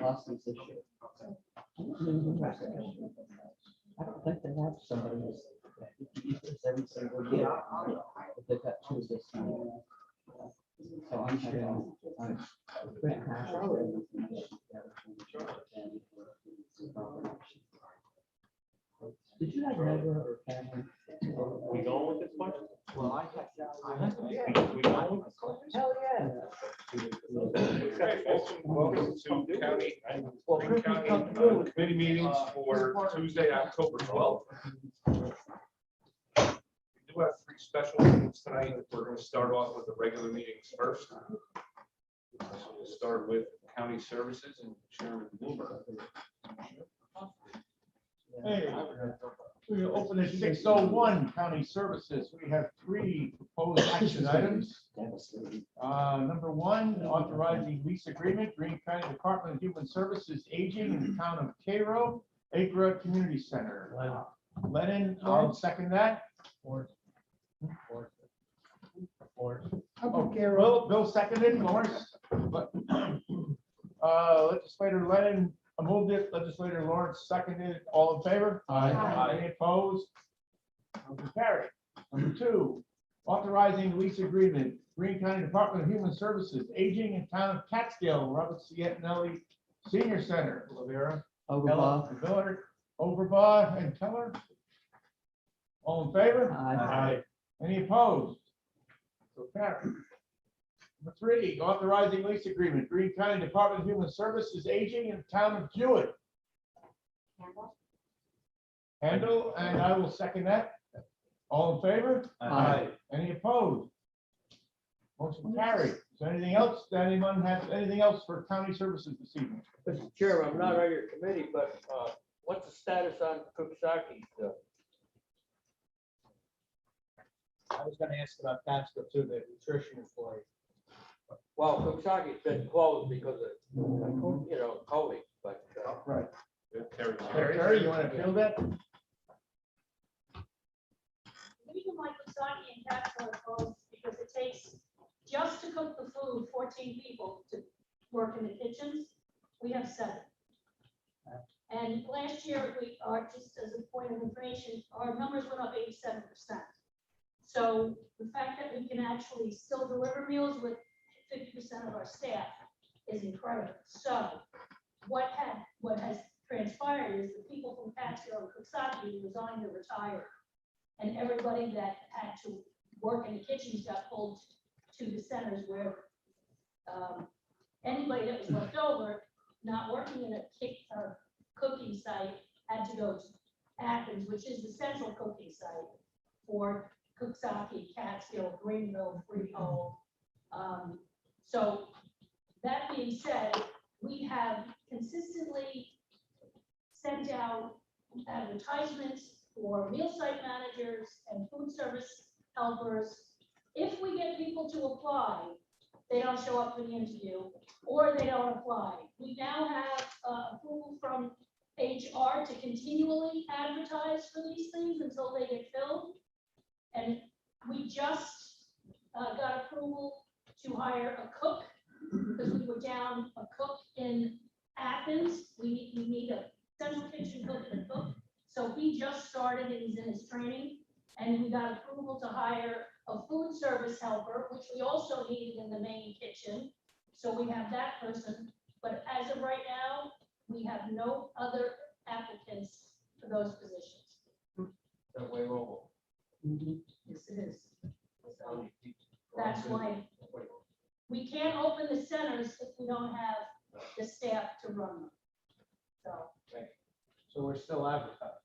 lawsuits this year. I don't think they have somebody who's every single year. But they've got two this year. So I'm having, pretty passionate. Did you have neighbor or family? We going with this one? Well, I had. We going with this one? Hell yeah. Okay, welcome to county, Greene County committee meetings for Tuesday, October 12th. We do have 3 special meetings tonight. We're going to start off with the regular meetings first. So we'll start with county services and Chairman Bloomer. Hey, we open at 6:01 county services. We have 3 proposed action items. Number 1, authorizing lease agreement, Greene County Department of Human Services Aging in the town of Cairo, Acre Community Center. Lennon, I'll second that. Bill seconded, Lawrence. Legislator Lennon moved it, legislator Lawrence seconded, all in favor? Aye. Any opposed? Motion carried. Number 2, authorizing lease agreement, Greene County Department of Human Services, Aging in Town of Catskill, Robert Cianelli Senior Center. Lavera. Overbaugh. Miller, Overbaugh, and Keller. All in favor? Aye. Any opposed? So carried. Number 3, authorizing lease agreement, Greene County Department of Human Services, Aging in the town of Jewett. Handle, and I will second that. All in favor? Aye. Any opposed? Motion carried. Is there anything else? Does anyone have anything else for county services this evening? Mr. Chairman, I'm not on your committee, but what's the status on Cooksaki? I was gonna ask about Catskill too, the nutrition employee. Well, Cooksaki's been closed because of, COVID, but Right. Terry. Terry, you want to field that? The reason why Coxsackie and Catskill are closed is because it takes, just to cook the food, 14 people to work in the kitchens. We have 7. And last year, just as a point of information, our numbers went up 87%. So the fact that we can actually still deliver meals with 50% of our staff is incredible. So what has transpired is the people from Catskill and Coxsackie resigned or retired. And everybody that had to work in the kitchens got pulled to the centers where anybody that was left over, not working in a cooking site, had to go to Athens, which is the central cooking site for Coxsackie, Catskill, Greenville, Freehold. So that being said, we have consistently sent out advertisements for meal site managers and food service helpers. If we get people to apply, they don't show up for the interview or they don't apply. We now have approval from HR to continually advertise for these things until they get filled. And we just got approval to hire a cook because we were down a cook in Athens. We need a central kitchen cook and a cook. So he just started and he's in his training. And we got approval to hire a food service helper, which we also needed in the main kitchen. So we have that person. But as of right now, we have no other applicants for those positions. that way over. Yes, it is. So that's why we can't open the centers if we don't have the staff to run them. So we're still advertising.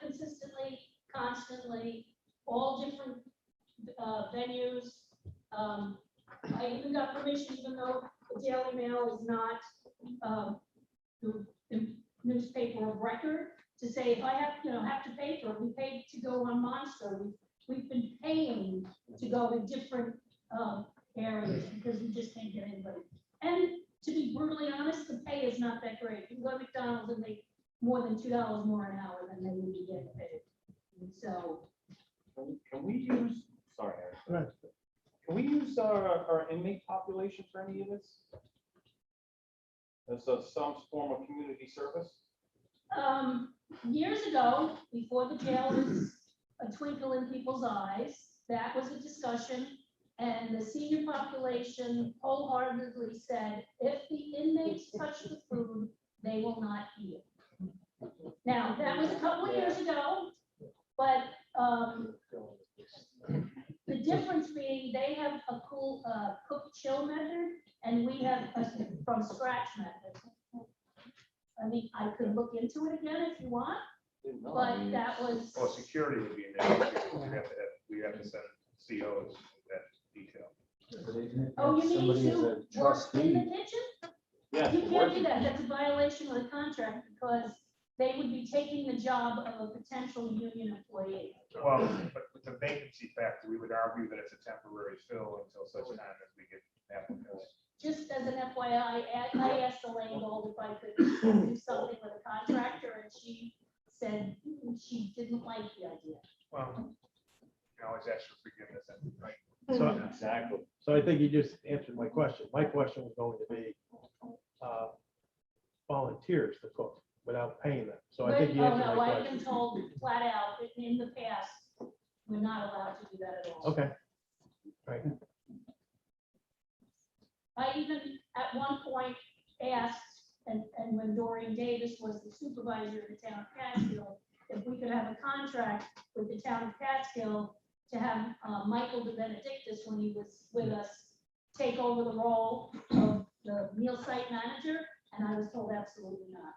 Consistently, constantly, all different venues. I even got permission, even though the Daily Mail is not the newspaper of record, to say if I have to pay for it, we paid to go on Monster. We've been paying to go to different areas because we just can't get anybody. And to be brutally honest, the pay is not that great. You can go to McDonald's and make more than $2 more an hour than they would be getting paid. So Can we use, sorry, Eric. Can we use our inmate population for any of this? As some form of community service? Years ago, before the jail was a twinkle in people's eyes, that was a discussion. And the senior population wholeheartedly said, if the inmates touch the food, they will not eat it. Now, that was a couple of years ago, but, the difference being they have a cool, cook chill method and we have a from scratch method. I mean, I could look into it again if you want, but that was, Well, security would be an issue. We have to send COs that detail. oh, you mean Somebody is to a work in trustee. the kitchen? Yeah. You can't do that, that's a violation of the contract because they would be taking the job of a potential union employee. Well, but with the vacancy factor, we would argue that it's a temporary fill until such time as we get applicants. Just as an FYI, I asked Elaine Gold if I could do something with a contractor, and she said she didn't like the idea. Well, you can always ask for forgiveness, right? So, Exactly. so I think you just answered my question. My question was going to be volunteers to cook without paying them. So I think you Oh, answered no, my I've been question. told flat out, that in the past, we're not allowed to do that at all. Okay. Right. I even at one point asked, and when Doreen Davis was the supervisor of the town of Catskill, if we could have a contract with the town of Catskill to have Michael De Benedictis, when he was with us, take over the role of the meal site manager, and I was told absolutely not.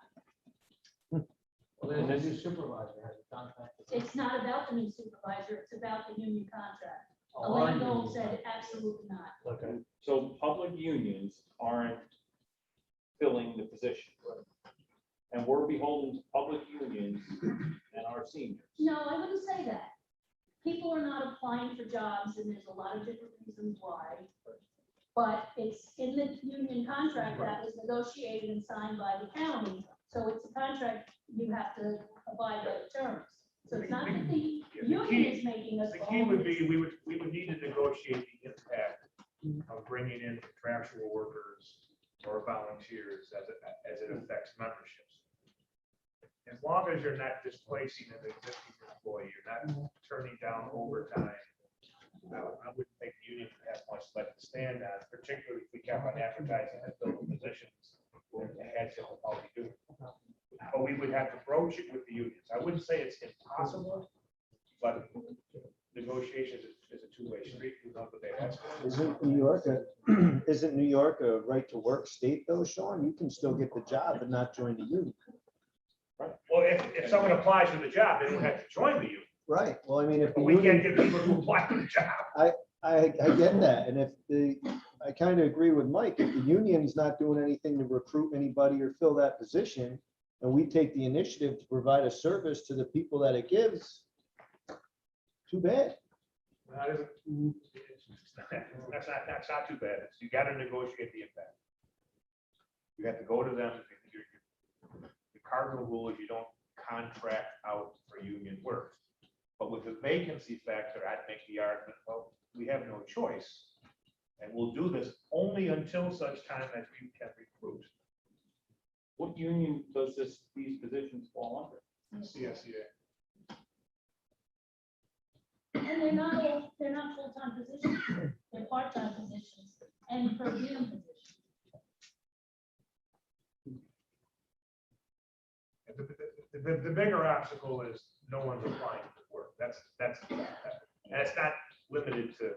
Well, there's a new supervisor has a contract. It's not about the new supervisor, it's about the union contract. Oh, Elaine our Gold union. said absolutely not. Okay. So public unions aren't filling the position. And we're beholden to public unions and our seniors. No, I wouldn't say that. People are not applying for jobs, and there's a lot of different reasons why. But it's in the union contract that was negotiated and signed by the county, so it's a contract, you have to abide by the terms. So it's not that the union is making us. The key would be, we would need to negotiate the impact of bringing in contractual workers or volunteers as it affects memberships. As long as you're not displacing an existing employee, you're not turning down overtime, I wouldn't think the union would have much left to stand on, particularly if we kept on advertising as open positions and had difficulty doing it. But we would have to broach it with the unions. I wouldn't say it's impossible, but negotiation is a two-way street. You know what they ask for. Isn't New York a right to work state though, Sean? You can still get the job and not join the union. Well, if someone applies for the job, they don't have to join the union. Right, well, I mean, if the But we can't union, get people to apply for the job. I get that, and I kind of agree with Mike, if the union's not doing anything to recruit anybody or fill that position, and we take the initiative to provide a service to the people that it gives, too bad. That isn't, that's not too bad. You got to negotiate the impact. You have to go to them. The cardinal rule is you don't contract out for union work. But with the vacancy factor, I'd make the argument, well, we have no choice. And we'll do this only until such time as we can recruit. What union does these positions fall under? CSEA. And they're not full-time positions, they're part-time positions and per diem positions. The bigger obstacle is no one's applying for work. That's and it's not limited to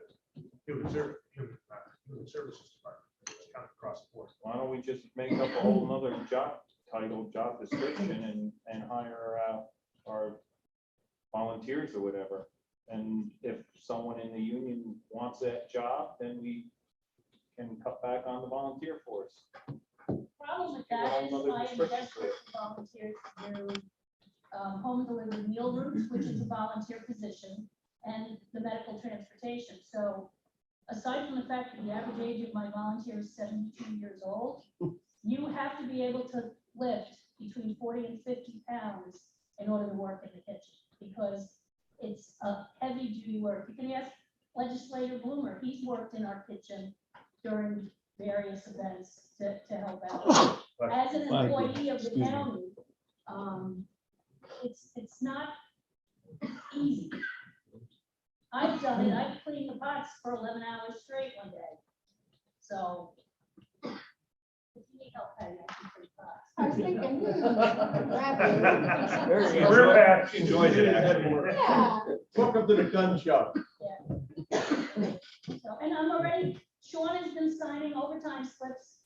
human services department. It's kind of across the board. Why don't we just make up a whole nother job title, job description and hire our volunteers or whatever? And if someone in the union wants that job, then we can cut back on the volunteer force. Problem with that is I am desperate for volunteers to do home delivered meal routes, which is a volunteer position, and the medical transportation. So aside from the fact that the average age of my volunteer is 72 years old, you have to be able to lift between 40 and 50 pounds in order to work in the kitchen, because it's a heavy duty work. You can ask legislator Bloomer, he's worked in our kitchen during various events to help out. As an employee of the Excuse me. county, it's not easy. I've done it, I've cleaned the pots for 11 hours straight one day. So, if you need help, Patty, I can clean pots. I was thinking, Very We're back. She enjoyed it, actually. yeah, Welcome to the gun show. So, and I'm already, Sean has been signing overtime slips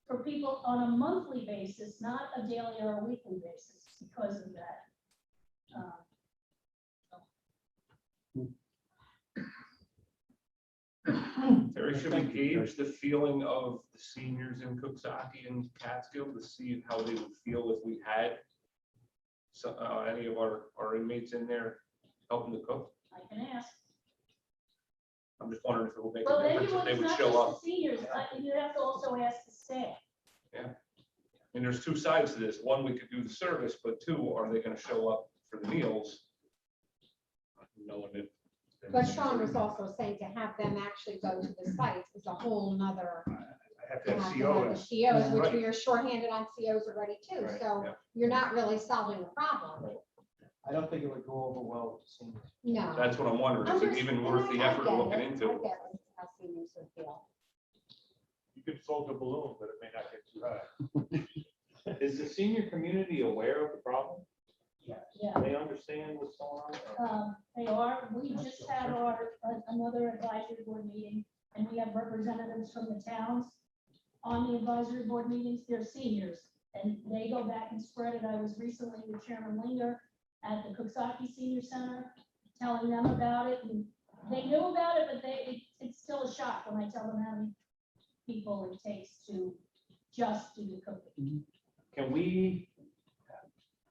for people on a monthly basis, not a daily or a weekly basis because of that. Terry, should we gauge the feeling of the seniors in Cooksaki and Catskill to see how they would feel if we had any of our inmates in there helping to cook? I can ask. I'm just wondering if it would make Well, a maybe difference if they it's would not show just up. the seniors, you have to also ask the staff. And there's two sides to this. One, we could do the service, but two, are they gonna show up for the meals? Knowing that. but Sean was also saying to have them actually go to the sites is a whole nother. I have You to have have to have the COs. COs, which Right. we are shorthanded on COs already too, Right, so yeah. you're not really solving the problem. I don't think it would go over well with the seniors. No. That's what I'm wondering. Is it even worth the effort of looking into? I get it, how seniors would feel. You could float a balloon, but it may not get too high. Is the senior community aware of the problem? Yeah. They understand what's going on? They are, we just had another advisory board meeting, and we have representatives from the towns on the advisory board meetings, they're seniors, and they go back and spread it. I was recently with Chairman Linger at the Cooksaki Senior Center, telling them about it, and they knew about it, but it's still a shock when I tell them how many people it takes to just do the cooking. Can we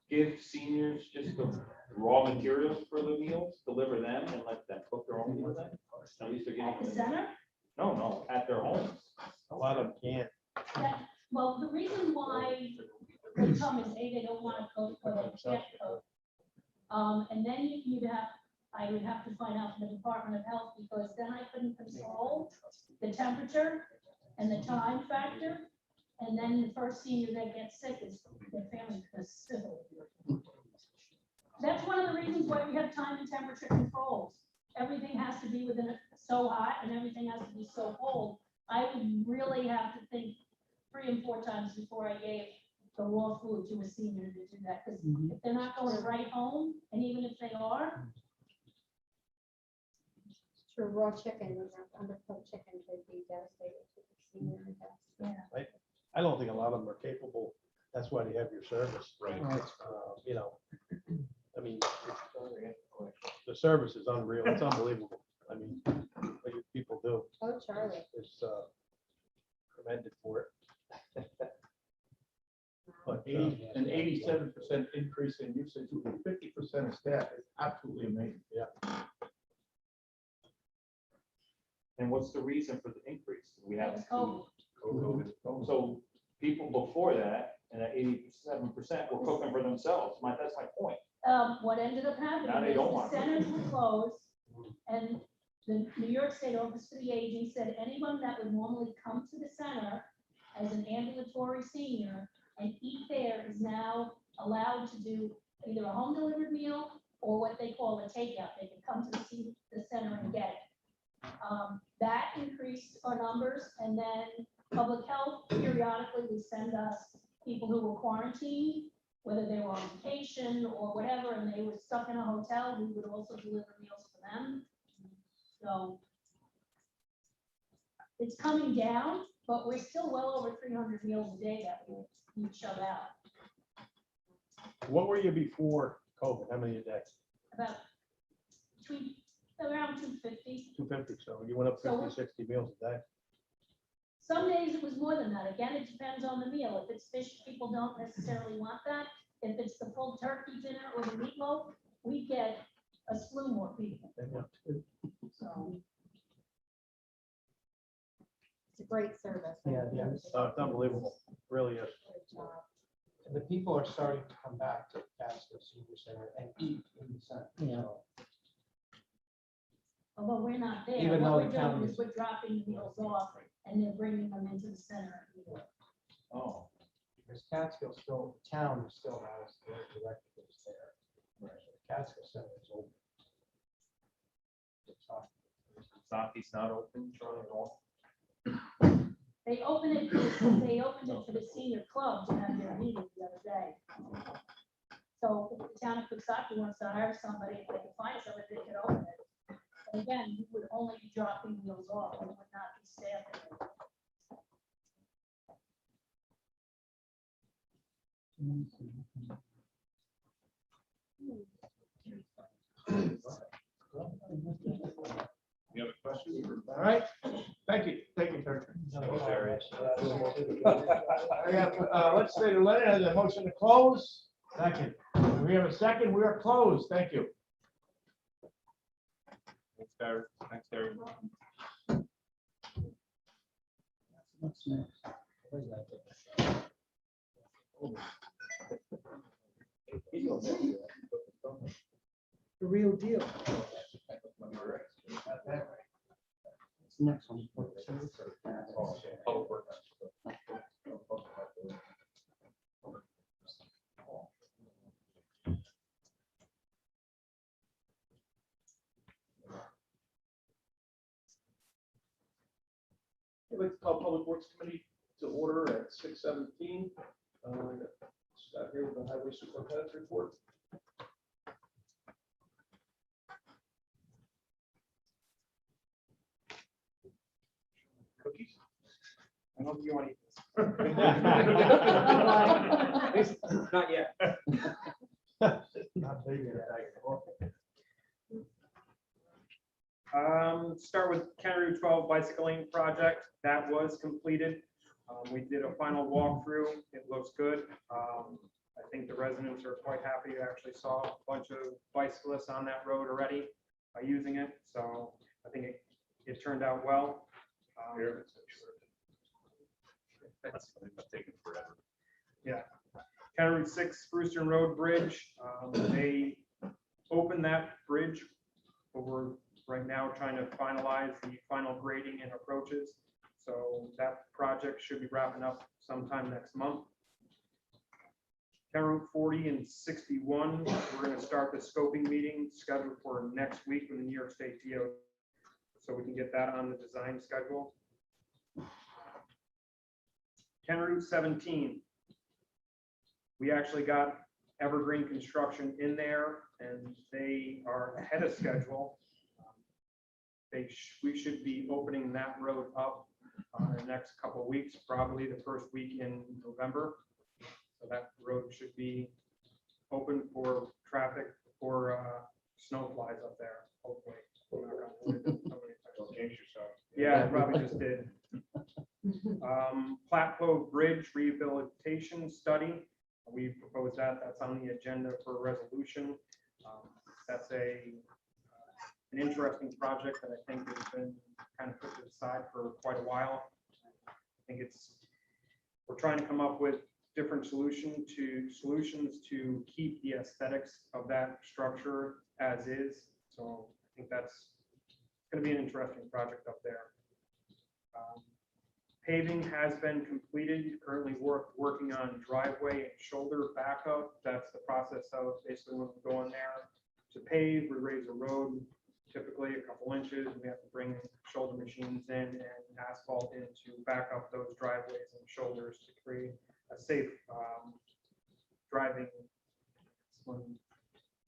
give seniors just the raw materials for the meals, deliver them and let them cook their own meals then? At least they're At the getting, center, no, at their homes. A lot of them can't. well, the reason why they come is A, they don't want to cook, or they can't cook. And then I would have to find out from the Department of Health, because then I couldn't control the temperature and the time factor. And then the first senior that gets sick is their family, because that's one of the reasons why we have time and temperature controls. Everything has to be within so hot and everything has to be so cold. I would really have to think 3 and 4 times before I gave the raw food to a senior to do that, because if they're not going right home, and even if they are, True, raw chicken, undercooked chicken could be devastating to the senior, I guess. I don't think a lot of them are capable. That's why they have your service. Right. You know, I mean, the service is unreal. It's unbelievable. I mean, what you people do Oh, Charlie. is commended for it. But an 87% increase in usage with 50% of staff is absolutely amazing. And what's the reason for the increase? We have it's cold. So people before that, and that 87% were cooking for themselves. That's my point. What ended up happening Now they is don't the want to. centers were closed, and the New York State Office for the Aging said anyone that would normally come to the center as an ambulatory senior and eat there is now allowed to do either a home delivered meal or what they call a takeout. They can come to the center and get it. That increased our numbers, and then public health periodically would send us people who were quarantined, whether they were on vacation or whatever, and they were stuck in a hotel, we would also deliver meals for them. So it's coming down, but we're still well over 300 meals a day that we shove out. What were you before COVID? How many a day? About around 250. 250. So you went up 50, 60 meals a day. Some days it was more than that. Again, it depends on the meal. If it's fish, people don't necessarily want that. If it's the full turkey dinner or the meatloaf, we get a slew more people. They want to. So It's a great service. Yeah, yeah. It's unbelievable. Really is. Great job. And the people are starting to come back to Catskill Senior Center and eat in the center. Yeah. So, although we're not there, Even what though we're the doing county is we're dropping the wheels off and they're bringing them into the center. of New York. Oh, Because Catskill still, the town still has their directives there. Catskill Center is open. Saki's not open, Charlie, at all? They opened it for the senior club to have their meeting the other day. So if the town of Coxsackie wants to hire somebody, if they can find somebody, they could open it. And again, you would only be dropping wheels off, and would not be staffing it. Any other questions? All right, thank you, Kurt. Legislator Leonard has a motion to close. Second. We have a second, we are closed, thank you. Thanks, Barry. Thanks, Terry. What's next? The real deal. It's the next one. Public Works. I'd like to call Public Works Committee to order at 6:17. Start here with the Highway Superintendent's report. Cookies? I hope you want to eat this. Not yet. Not big yet. Start with County Route 12 bicycle lane project. That was completed. We did a final walkthrough. It looks good. I think the residents are quite happy. I actually saw a bunch of bicyclists on that road already using it. So I think it turned out well. That's taking forever. Yeah. County Route 6 Brewston Road Bridge. They opened that bridge, but we're right now trying to finalize the final grading and approaches. So that project should be wrapping up sometime next month. County Route 40 and 61, we're going to start the scoping meeting scheduled for next week with the New York State DOT, so we can get that on the design schedule. County Route 17, we actually got Evergreen Construction in there, and they are ahead of schedule. We should be opening that road up in the next couple of weeks, probably the first week in November. So that road should be open for traffic before snow flies up there, hopefully. Yeah, I probably just did. Plateau Bridge Rehabilitation Study. We proposed that. That's on the agenda for resolution. That's an interesting project that I think has been kind of put to the side for quite a while. I think we're trying to come up with different solutions to keep the aesthetics of that structure as is. So I think that's going to be an interesting project up there. Paving has been completed. Currently working on driveway and shoulder backup. That's the process of basically when we go in there to pave, we raise a road typically a couple inches, and we have to bring shoulder machines in and asphalt in to back up those driveways and shoulders to create a safe driving when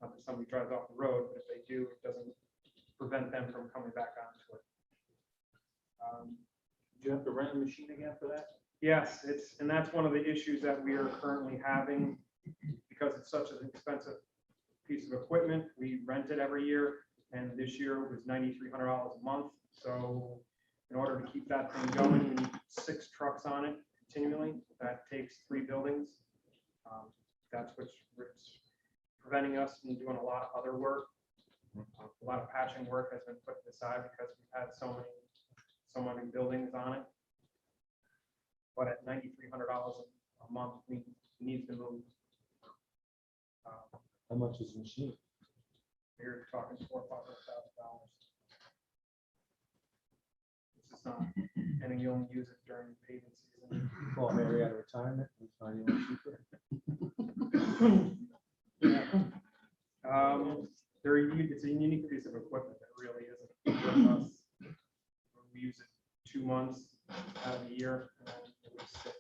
not that somebody drives off the road, but if they do, it doesn't prevent them from coming back onto it. Do you have to rent a machine again for that? Yes, and that's one of the issues that we are currently having because it's such an expensive piece of equipment. We rent it every year, and this year it was $9,300 a month. So in order to keep that thing going, we need 6 trucks on it continually. That takes 3 buildings. That's what's preventing us from doing a lot of other work. A lot of patching work has been put aside because we've had so many buildings on it. But at $9,300 a month, we need to move. How much is the machine? We're talking $4,000 or $500,000. it's not, and you only use it during paving season. Call Mary out of retirement and find you one cheaper. It's a unique piece of equipment that really isn't with us. We use it 2 months out of the year. And then it would sit.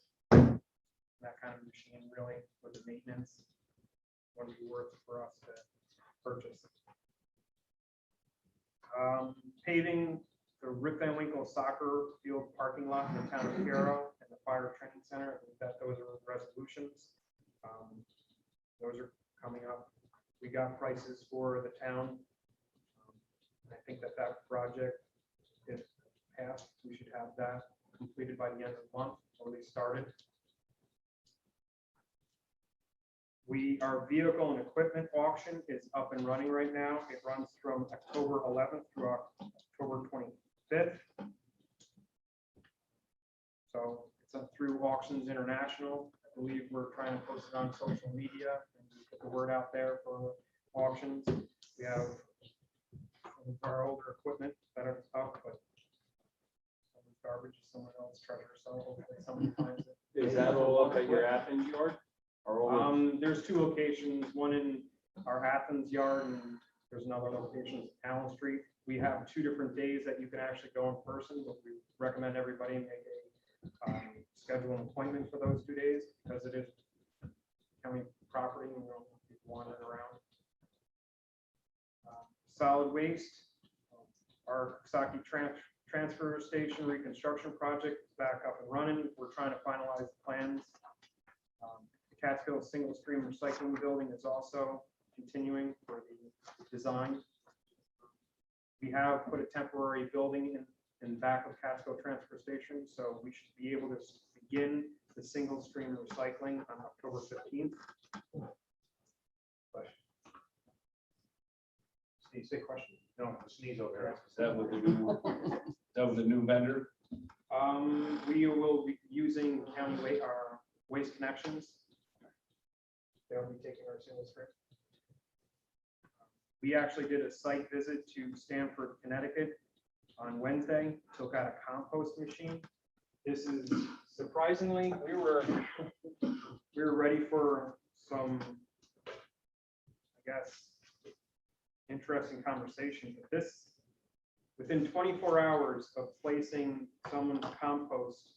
That kind of machine really with the maintenance wouldn't be worth it for us to purchase. Paving the Rip Van Winkle soccer field parking lot in the town of Carroll and the fire training center. I think that those are resolutions. Those are coming up. We got prices for the town. I think that project, if passed, we should have that completed by the end of the month, or at least started. Our vehicle and equipment auction is up and running right now. It runs from October 11th through October 25th. So it's up through Auctions International. I believe we're trying to post it on social media and get the word out there for auctions. We have some of our older equipment that are up, but some is garbage, someone else treasure, so hopefully someone finds it. Is that all up at your Athens yard? Or all of- There's 2 locations, one in our Athens yard, and there's another location in Allen Street. We have 2 different days that you can actually go in person, but we recommend everybody make a schedule an appointment for those 2 days, because it is county property and we don't want people wandering around. Solid waste, our Coxsackie transfer station reconstruction project is back up and running. We're trying to finalize the plans. The Catskill single stream recycling building is also continuing for the design. We have put a temporary building in the back of Catskill transfer station, so we should be able to begin the single stream recycling on October 15th. Steve, say question. No, sneeze over there. Is that with the new vendor? We will be using county our waste connections. They'll be taking our single stream. We actually did a site visit to Stamford, Connecticut on Wednesday, took out a compost machine. This is surprisingly, we were ready for some, I guess, interesting conversation. But this, within 24 hours of placing someone's compost,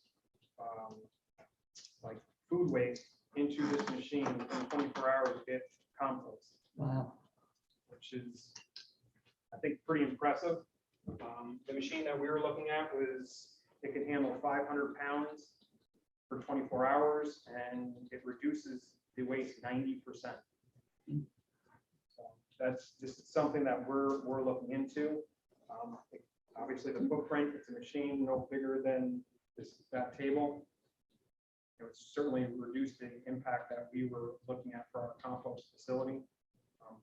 like food waste, into this machine, in 24 hours you get compost. Wow. Which is, I think, pretty impressive. The machine that we were looking at it can handle 500 pounds for 24 hours, and it reduces the waste 90%. So this is something that we're looking into. Obviously, the footprint, it's a machine no bigger than that table. It would certainly reduce the impact that we were looking at for our compost facility.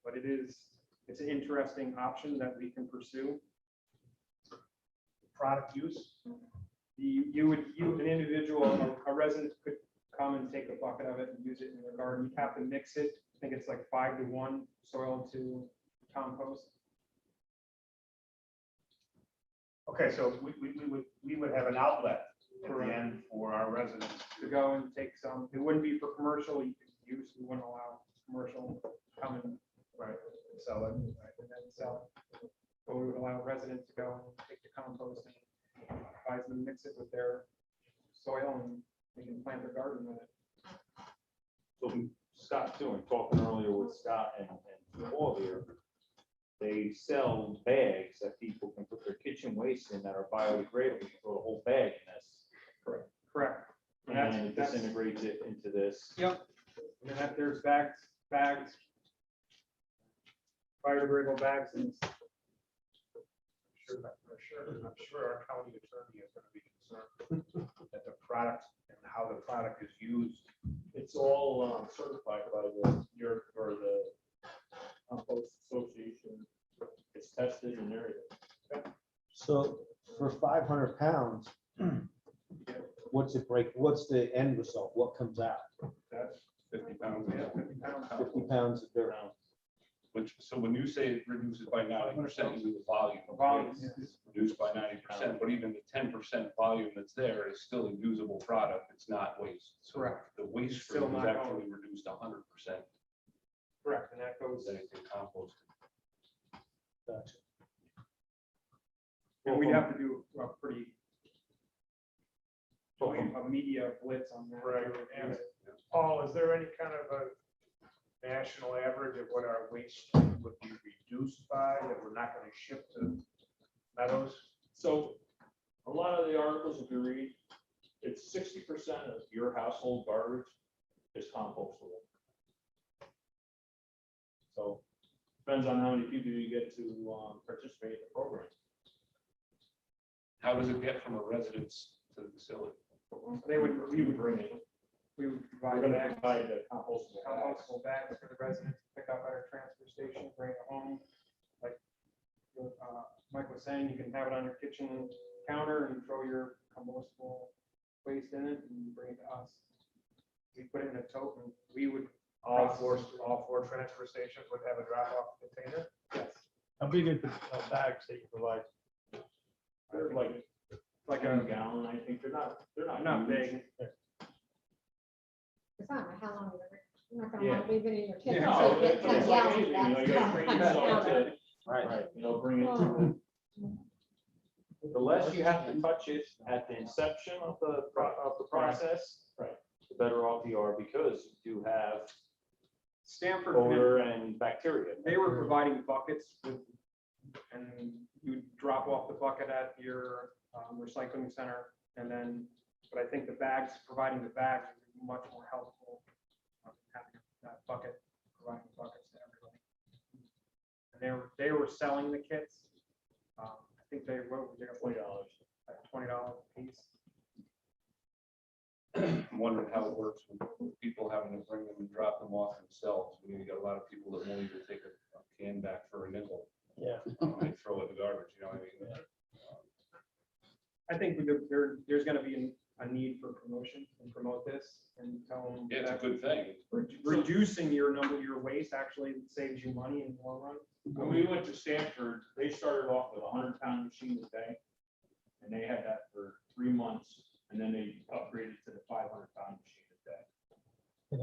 But it's an interesting option that we can pursue. Product use? An individual, a resident could come and take a bucket of it and use it in their garden. You have to mix it. I think it's like 5-to-1 soil to compost. Okay, so we would have an outlet at the end for our residents. To go and take some, it wouldn't be for commercial use. We wouldn't allow commercial come and Right. Sell it. and then sell it. But we would allow residents to go and take the compost and advise them to mix it with their soil, and they can plant their garden with it. So Scott too, and talking earlier with Scott and Paul here, they sell bags that people can put their kitchen waste in that are biodegradable. You throw the whole bag in this. Correct. And then it disintegrates it into this. Yep. And then there's bags, biodegradable bags, and I'm sure our county attorney is going to be concerned that the product and how the product is used. It's all certified by the Compost Association. It's tested and everything. So for 500 pounds, what's the end result? What comes out? That's 50 pounds. Yeah, 50 pounds. 50 pounds of dirt. But which, so when you say it reduces by 90%, you mean the volume. Volume, It's yes. Reduced by 90%, but even the 10% volume that's there is still a usable product. It's not waste. So Correct. The waste It's still stream is not actually reduced 100%. Correct, and that goes, Anything composted. Gotcha. and we'd have to do a pretty, a media blitz on that. Right, and Paul, is there any kind of a national average of what our waste stream would be reduced by, that we're not gonna ship to Meadows? So a lot of the articles, if you read, it's 60% of your household garbage is compostable. So depends on how many people you get to participate in the program. How does it get from a residence to the facility? They would, we You would, bring it, we would we're provide gonna bags, provide the compostable bags. compostable bags for the residents to pick up at our transfer station, bring it home. Like Mike was saying, you can have it on your kitchen counter and throw your compostable waste in it and bring it to us. We put it in a tote and we would. All four transfer stations would have a drop-off container? Yes. How big are the bags that you provide? They're like a gallon, I think, they're not Not huge. big. It's not how long you're not Yeah. gonna want to leave it in your kitchen. No, so you it's get 10 like gallons anything, of you know, you gotta bring yourself that. to, right, you know, bring it to. The less you have to touch it at the inception of the process, Right. the better off you are, because you do have Stanford, odor and bacteria. they were providing buckets with, and you drop off the bucket at your recycling center. And then, but I think the bags, providing the bags is much more helpful. Having that bucket, providing buckets to everybody. And they were selling the kits. I think they were $20. at $20 a piece. I'm wondering how it works with people having to bring them and drop them off themselves. You got a lot of people that won't even take a can back for a nickel. Yeah. They throw it in the garbage, you know what I mean? I think there's gonna be a need for promotion and promote this and tell them. Yeah, it's a that good thing. Reducing your waste actually saves you money in the long run. When we went to Stanford, they started off with a 100-pound machine a day, and they had that for 3 months, and then they upgraded to the 500-pound machine a day.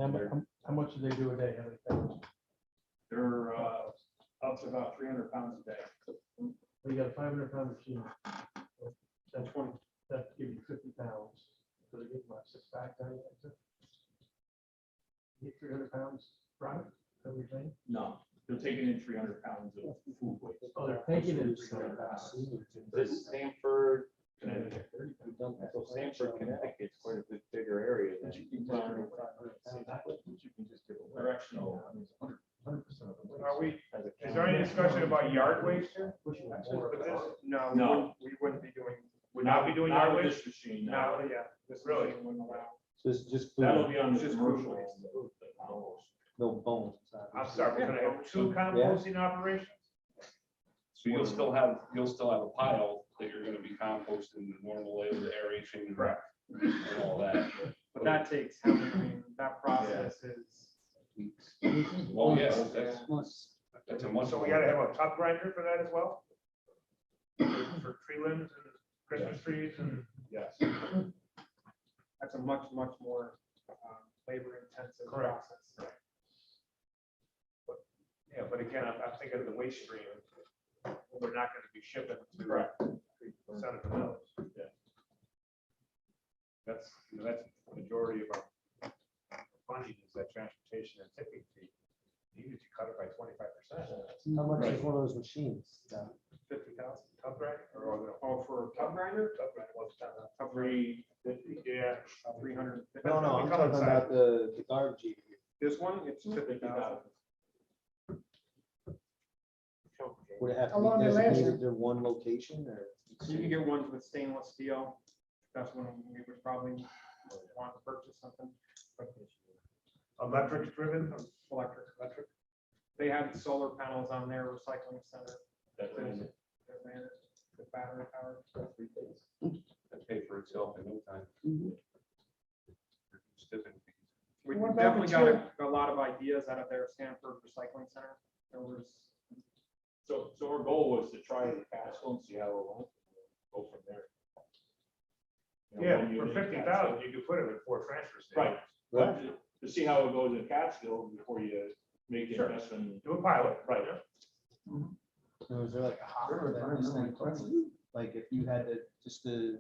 And how much do they do a day? How many pounds? They're up to about 300 pounds a day. You got a 500-pound machine. That's 20, that give you 50 pounds. So they get about 6 bags out of it. You get 300 pounds product, is that what you're saying? No, they're taking in 300 pounds of food waste. Oh, they're taking it 300 pounds. This is Stanford, Connecticut. So Stanford, Connecticut's quite a bit bigger area than. Directional. 100% of the waste. Are we, is there any discussion about yard waste here? Push it back. With this? No, No. we wouldn't be doing. Would not be doing Not yard with waste? this machine, No, no. yeah, this Really? machine wouldn't allow. So it's just That'll food, be on the Just commercial. food no bones. I'm sorry, we're gonna have two composting operations? So you'll still have a pile that you're gonna be composting the normal way with the aeration. Correct. And all that. But that takes, I mean, that process is. Oh, yes, that's a much. So we gotta have a top grinder for that as well? For tree limbs and Christmas trees and? Yes. That's a much more labor intensive Correct. process. Yeah, but again, I'm thinking of the waste stream. We're not gonna be shipping to. Correct. Senator Mills. Yeah. That's the majority of our funding is that transportation and tipping fee. Even if you cut it by 25%. How much is one of those machines? 50,000. Tub grinder or? Oh, for a tub grinder? Tub grinder, what's that? Tub grinder, 350. Yeah. 300. No, I'm Come talking inside. about the garbage. eater. This one, it's 50,000. Would it have to Along be the ledge. designated to one location or? You can get ones with stainless steel. That's when we would probably want to purchase something. But Electric driven? Electric. They had solar panels on their recycling center. That ran it. That ran it, the battery powered. That pay for itself in no time. Stiffing fees. We What about definitely the got chip? a lot of ideas out of their Stanford Recycling Center. there was, So our goal was to try the Castle and see how it went, go from there. You know, Yeah, one for unit 50,000, you could put it in 4 transfer stations. Right, but to see how it goes in Catskill before you make the Sure. investment. Do a pilot. Right. So is there like a hopper that is like if you had to just to,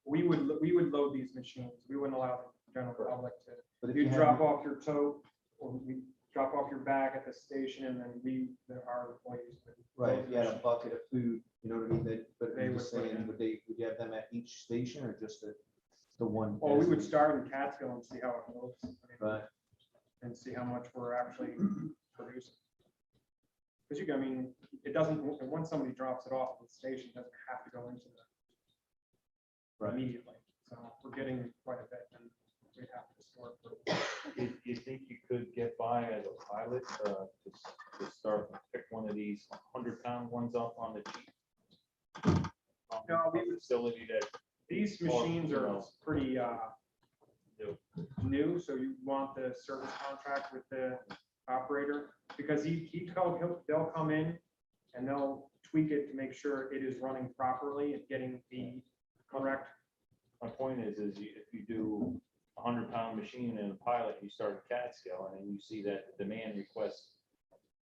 we would load these machines. We wouldn't allow the general public to. but if You you had, drop off your tote, or we drop off your bag at the station, and then our employees would. right, if you had a bucket of food, you know what I mean, but They I'm would just put it saying, in. would you have them at each station or just the one? Well, we would start in Catskill and see how it goes. I mean, Right, and see how much we're actually producing. Because I mean, it doesn't, once somebody drops it off at the station, it doesn't have to go into the right. immediately. So we're getting quite a bit, and we have to store it. Do you think you could get by as a pilot, to start, pick one of these 100-pound ones up on the cheap? No, we would- Facility that, These machines are pretty new, so you want the service contract with the operator, because they'll come in and they'll tweak it to make sure it is running properly and getting the correct. my point is if you do a 100-pound machine and a pilot, you start at Catskill, and then you see that the demand requests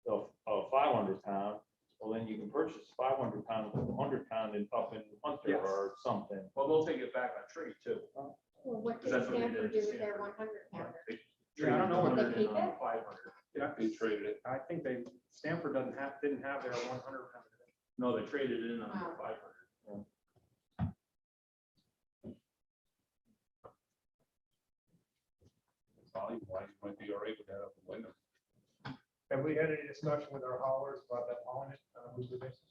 of 500-pound, well, then you can purchase 500-pound, 100-pound and up in Hunter Yes. or something. Well, they'll take it back on tree too. Well, what Because did that's what they Stanford did do at with their Stanford. 100 pounder? Yeah, I don't know what Did they keep it? 500. Yeah. They traded it. I think Stanford didn't have their 100 pound. No, they traded it in on Oh. 500. Volume wise, might be all right with that up the window. Have we had any discussion with our haulers about that hauling it on a weekly basis?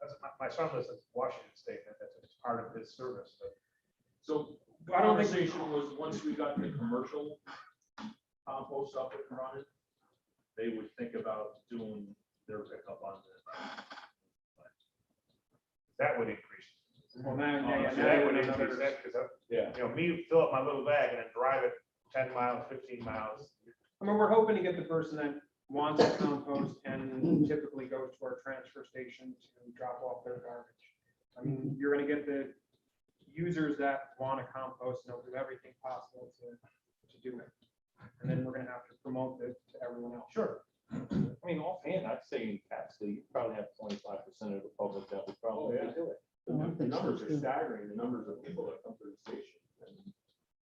That's, my son lives in Washington State, and that's part of his service, but So the I don't think- conversation was, once we got the commercial compost up and running, they would think about doing their pickup on the. that would increase. Well, now, yeah, So now that you would would increase another. that, because, Yeah. me fill up my little bag and then drive it 10 miles, 15 miles. I mean, we're hoping to get the person that wants to compost and typically goes to our transfer station to drop off their garbage. I mean, you're gonna get the users that want to compost, and they'll do everything possible to do it. And then we're gonna have to promote it to everyone else. Sure. I mean, offhand, I'd say in Catskill, you probably have 25% of the public that would probably Oh, yeah. do it. The numbers are staggering, the numbers of people that come to the station.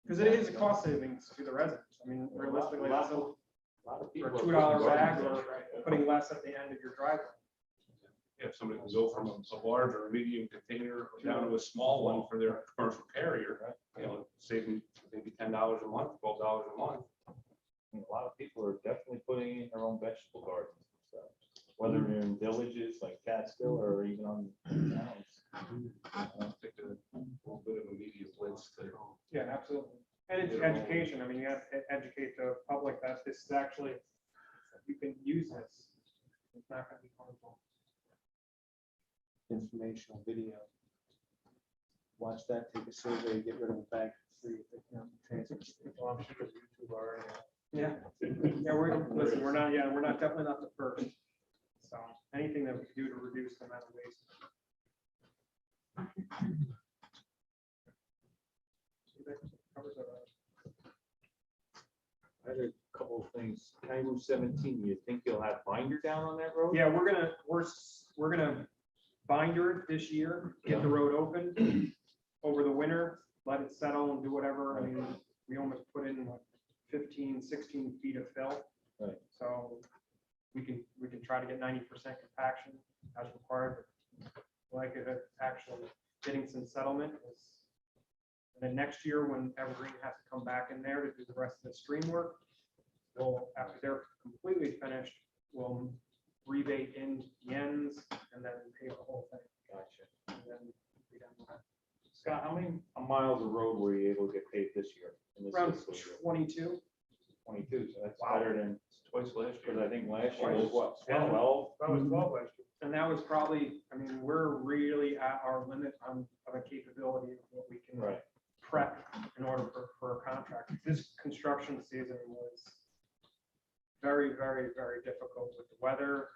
Because it is a cost savings to the residents. I mean, realistically, that's A lot of for people a are $2 putting bag garbage or in. putting less at the end of your driveway. If somebody can go from a large or a medium container down to a small one for their commercial carrier, saving maybe $10 a month, $12 a month. I mean, a lot of people are definitely putting in their own vegetable gardens and stuff, whether they're in villages like Catskill or even on towns. I think a little bit of a media blitz to. Yeah, absolutely. And it's education. I mean, you have to educate the public that this is actually, you can use this. It's not gonna be harmful. Informational video. Watch that, take a survey, get rid of the bag for free. if they come to transfer station. Well, I'm sure YouTube already. Yeah, we're not, definitely not the first. So anything that we can do to reduce the amount of waste. Covers it all. I had a couple of things. County 17, you think you'll have binder down on that road? Yeah, we're gonna binder it this year, get the road open over the winter, let it settle and do whatever. I mean, we almost put in like 15, 16 feet of fill. Right. So we can try to get 90% compaction as required. Like it actually getting some settlement is. And then next year, when Evergreen has to come back in there to do the rest of the stream work, we'll, after they're completely finished, we'll rebate in the ends and then pay the whole thing. Gotcha. And then be done with that. Scott, how many miles of road were you able to get paved this year? in this Around fiscal year? 22. 22, so that's Wow. better than, Twice last because year. I think last year was what, Yeah. 12? That was 12 last year. And that was probably, I mean, we're really at our limit of a capability of what we can Right. prep in order for a contract. This construction season was very, very, very difficult with the weather,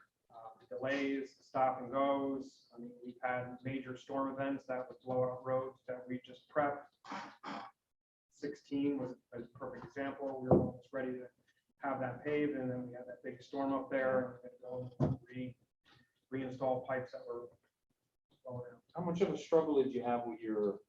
delays, stop and goes. I mean, we've had major storm events that would blow out roads that we just prepped. 16 was a perfect example. We were almost ready to have that paved, and then we had that big storm up there, and we had to go reinstall pipes that were blowing out. How much of a struggle did you have with your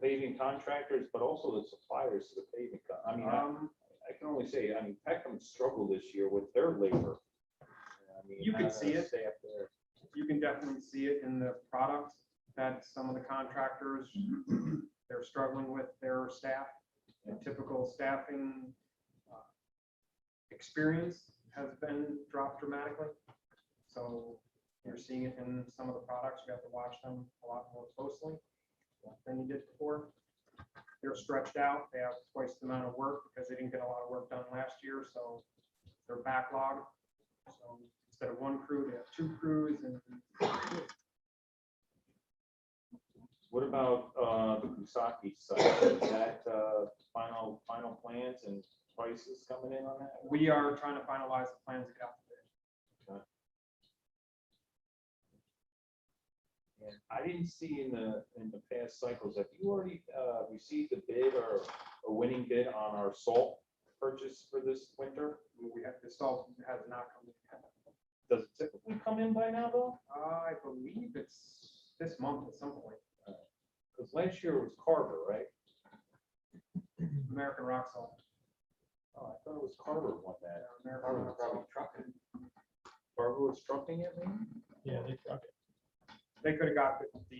paving contractors, but also the suppliers to the paving? I mean, I can only say, I mean, Peckham struggled this year with their labor. I mean, You can see it. staff there. You can definitely see it in the product that some of the contractors, they're struggling with their staff. And typical staffing experience has been dropped dramatically. So you're seeing it in some of the products. You have to watch them a lot more closely than you did before. They're stretched out. They have twice the amount of work because they didn't get a lot of work done last year. So they're backlogged. So instead of one crew, they have two crews. And What about the Kusaki site? Is that final plans and prices coming in on that? we are trying to finalize the plans to get out the bid. And I didn't see in the past cycles, have you already received a bid or a winning bid on our salt purchase for this winter? We have, the salt has not come in yet. Does it typically come in by now though? I believe it's this month at some point. Because last year was Carver, right? American Rock Salt. Oh, I thought it was Carver won that. American Carver was Rock probably Salt. trucking. Carver was trucking it, maybe? Yeah, they truck it. They could have got the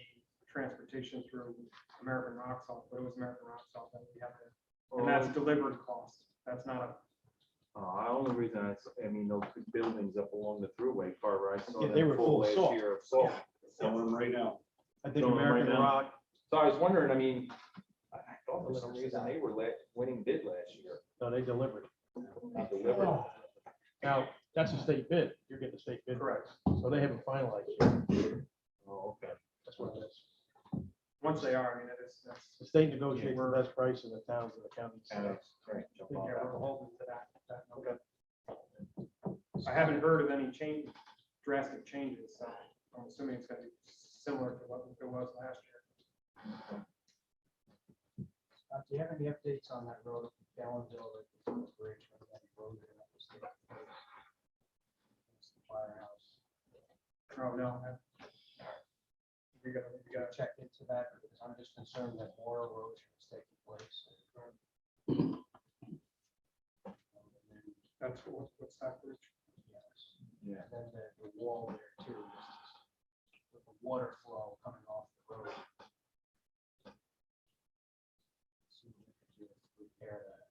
transportation through American Rock Salt, but it was American Rock Salt that we have to, and that's delivered cost. That's not a, The only reason I mean, those big buildings up along the throughway, Carver, I saw Yeah, them they were full of last salt. year of salt. Some of them right now. I think Some of them right American now. Rock, So I was wondering, I mean, I thought for some reason they were winning bid last year. no, they delivered. They delivered. Now, that's a state bid. You're getting a state bid. correct. So they haven't finalized yet. Oh, okay. That's what it is. Once they are, I mean, it is, that's, The state negotiates the best price in the towns and the counties. Right, jump on yeah, that. we're beholden to that. Okay. I haven't heard of any drastic changes, so I'm assuming it's gonna be similar to what it was last year. Do you have any updates on that road, Gallenville, bridge, or that road that up the state? Firehouse. Oh, no. We gotta Check into that, because I'm just concerned that more erosion is taking place. That's what's that bridge? Yes. Yeah. And then the wall there too, with the water flow coming off the road. See if we can do it to repair that.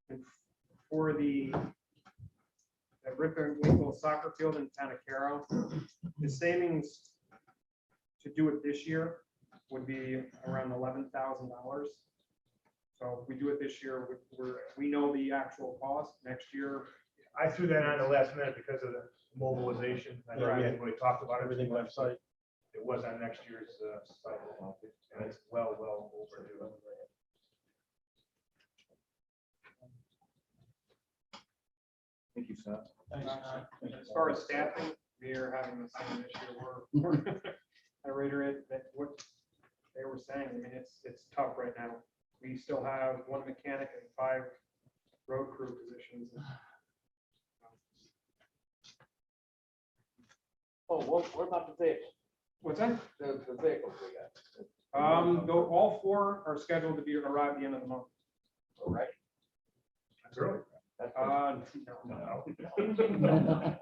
And for the Rip and Winkle soccer field in Tanacaro, the savings to do it this year would be around $11,000. So if we do it this year, we know the actual cost. Next year, I threw that on the last minute because of the mobilization. I know Yeah, everybody talked about it. Everything website. It was on next year's cycle, and it's well overdue. Thank you, Scott. as far as staffing, we are having the same issue. I reiterate that what they were saying, I mean, it's tough right now. We still have one mechanic and 5 road crew positions. Oh, what about the vehicle? What's that? The vehicles we got. All 4 are scheduled to arrive at the end of the month. Already? That's early. No.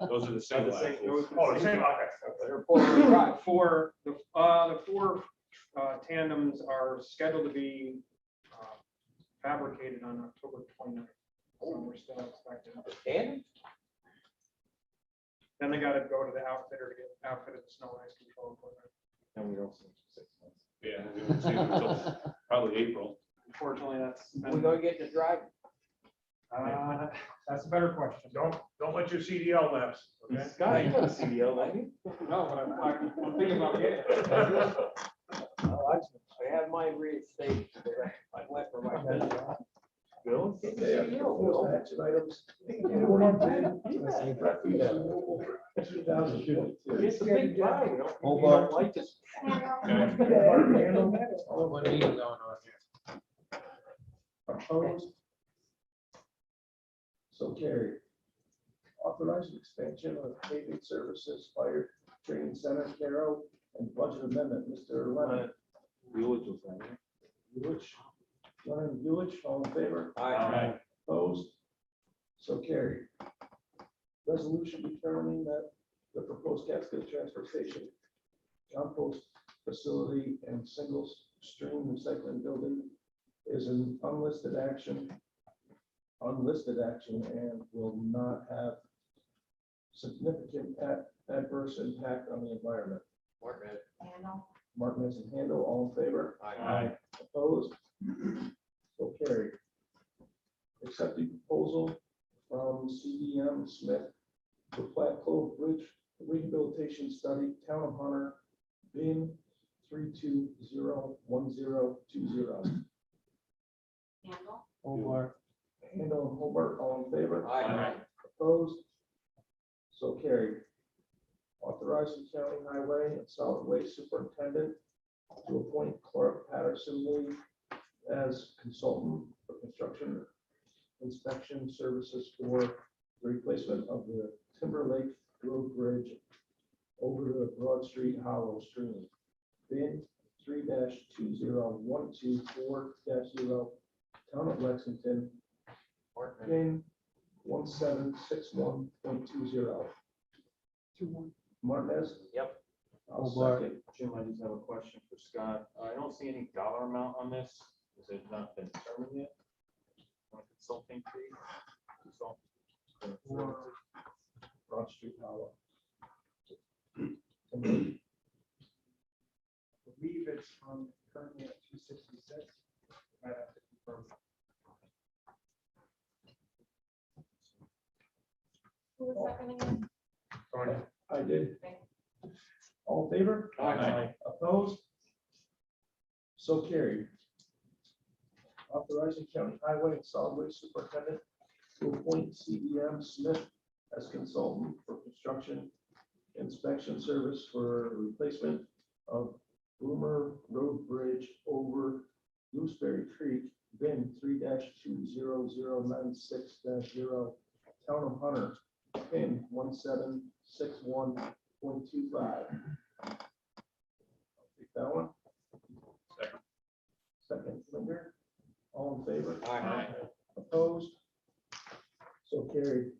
Those are the same. The same- axles. Oh, the same, okay. They're fully right. The 4 tandems are scheduled to be fabricated on October 29th. So we're still expecting. And Then they gotta go to the outfitter to get outfitted the snow and ice control equipment. and we don't see 6 months. Yeah, we won't see them until probably April. Unfortunately, that's. We gonna get to drive. That's a better question. Don't let your CDL lapse, okay? Scott, you got a CDL, don't you? No, but I'm thinking about getting it. I have mine reinstated. I went for my business. Bill? Action items. It's a big pile, you know? Hold You on. don't like it. One meeting going on here. Opposed? So carried. Authorizing expansion of paving services, fire training center, Carroll, and budget amendment, Mr. Leonard. Village was that, right? Bulich. Leonard Bulich, all in favor? Aye. Opposed? So carried. Resolution determining that the proposed Catskill transfer station, compost facility, and single stream recycling building is an unlisted action and will not have significant adverse impact on the environment. Handle. Martinez and Handle, all in favor? Aye. Opposed? So carried. Accepting proposal from CDM Smith for Platte Cove Bridge Rehabilitation Study, Town of Hunter, bin 3201020. Handle. Hobart. Handle and Hobart, all in favor? Aye. Opposed? So carried. Authorizing county highway and solid waste superintendent to appoint Clark Patterson Lee as consultant for construction inspection services for the replacement of the Timber Lake Road Bridge over the Broad Street Hollow Stream. Bin 3-20124-0, Town of Lexington, bin 1761.20. Martinez? Yep. I'll Hobart. second. Jim, I just have a question for Scott. I don't see any dollar amount on this. Has it not been determined yet? On a consulting fee? Broad Street Hollow. I believe it's currently at 266. Might have to confirm. Who was seconding it? I did. All in favor? Aye. Opposed? So carried. Authorizing county highway and solid waste superintendent to appoint CDM Smith as consultant for construction inspection service for replacement of Bloomer Road Bridge over Gooseberry Creek, bin 3-20096-0, Town of Hunter, pin 1761.25. Take that one. Second, Linder. All in favor? Aye. Opposed? So carried.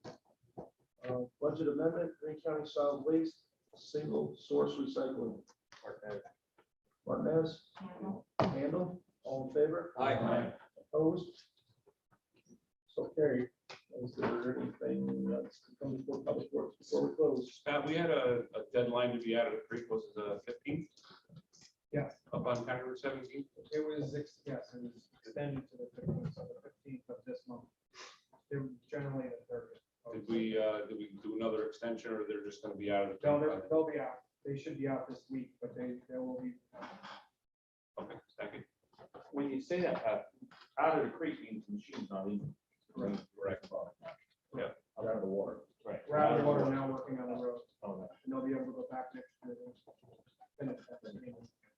Budget amendment, Greene County Solid Waste, single source recycling. Martinez, Handle. Handle, all in favor? Aye. Opposed? So carried. Is there anything that's coming before public works before we close? Scott, we had a deadline to be out of the creek, was it the 15th? Yes. Up on County Route 17? It was, yes, it was extended to the 15th, so the 15th of this month. They're generally the 30th. Did we do another extension, or they're just gonna be out of the? No, creek by they'll be out. They should be out this week, but they will be. then? Okay, thank you. When you say that, out of the creek means the machine's not in. Correct. Yeah. Out of the water. Right. We're out of the water now, working on the road, Oh, no. and they'll be able to go back next year. and finish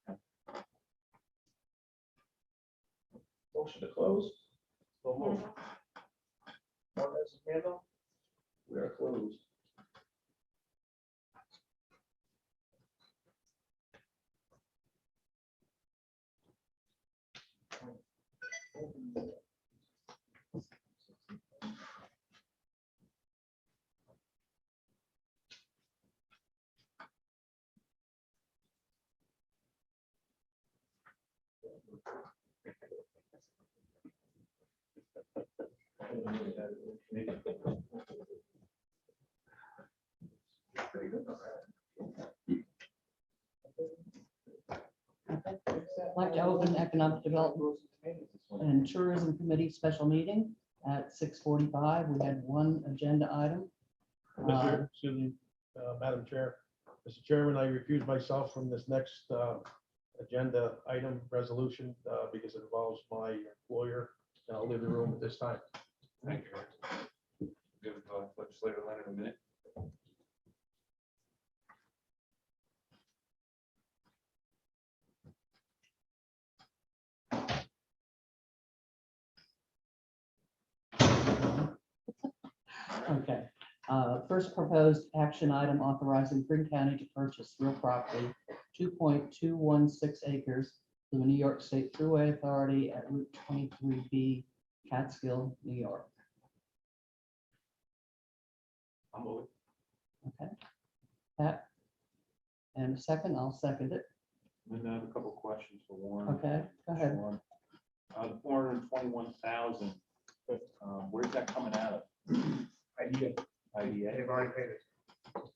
that. Motion to close. So moved. Handle. Martinez and Handle. We are closed. Like to open Economic Development and Tourism Committee special meeting. at 6:45. We had one agenda item. Excuse me, Madam Chair. Mr. Chairman, I recuse myself from this next agenda item resolution because it involves my employer, and I'll leave the room at this time. Thank you. Give legislator Leonard a minute. Okay. First proposed action item authorizing Greene County to purchase real property, 2.216 acres from the New York State Thruway Authority at Route 23B, Catskill, New York. I'll move it. Okay. Pat? And a second, I'll second it. And I have a couple questions for Warren. Okay, go ahead. Warren. The 421,000, where's that coming out of? Idea, IDA? they've already paid it.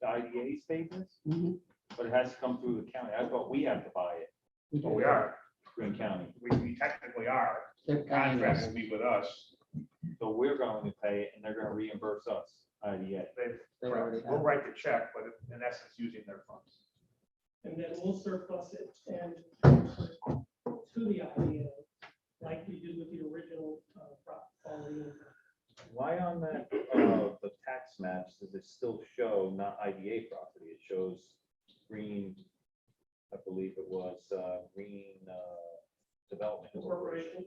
The IDA statements, Mhm. but it has to come through the county. I thought we have to buy it, But we are, Greene County. we technically are. They're paying Contract us. will be with us. So we're going to pay it and they're gonna reimburse us, IDA. They already We'll have. write the check, but in essence, using their funds. And then we'll surplus it and transfer it to the IDA, like we did with the original quality. Why on that, the tax maps, does it still show not IDA property? It shows Greene, I believe it was, Greene, Development Corporation. Corporation.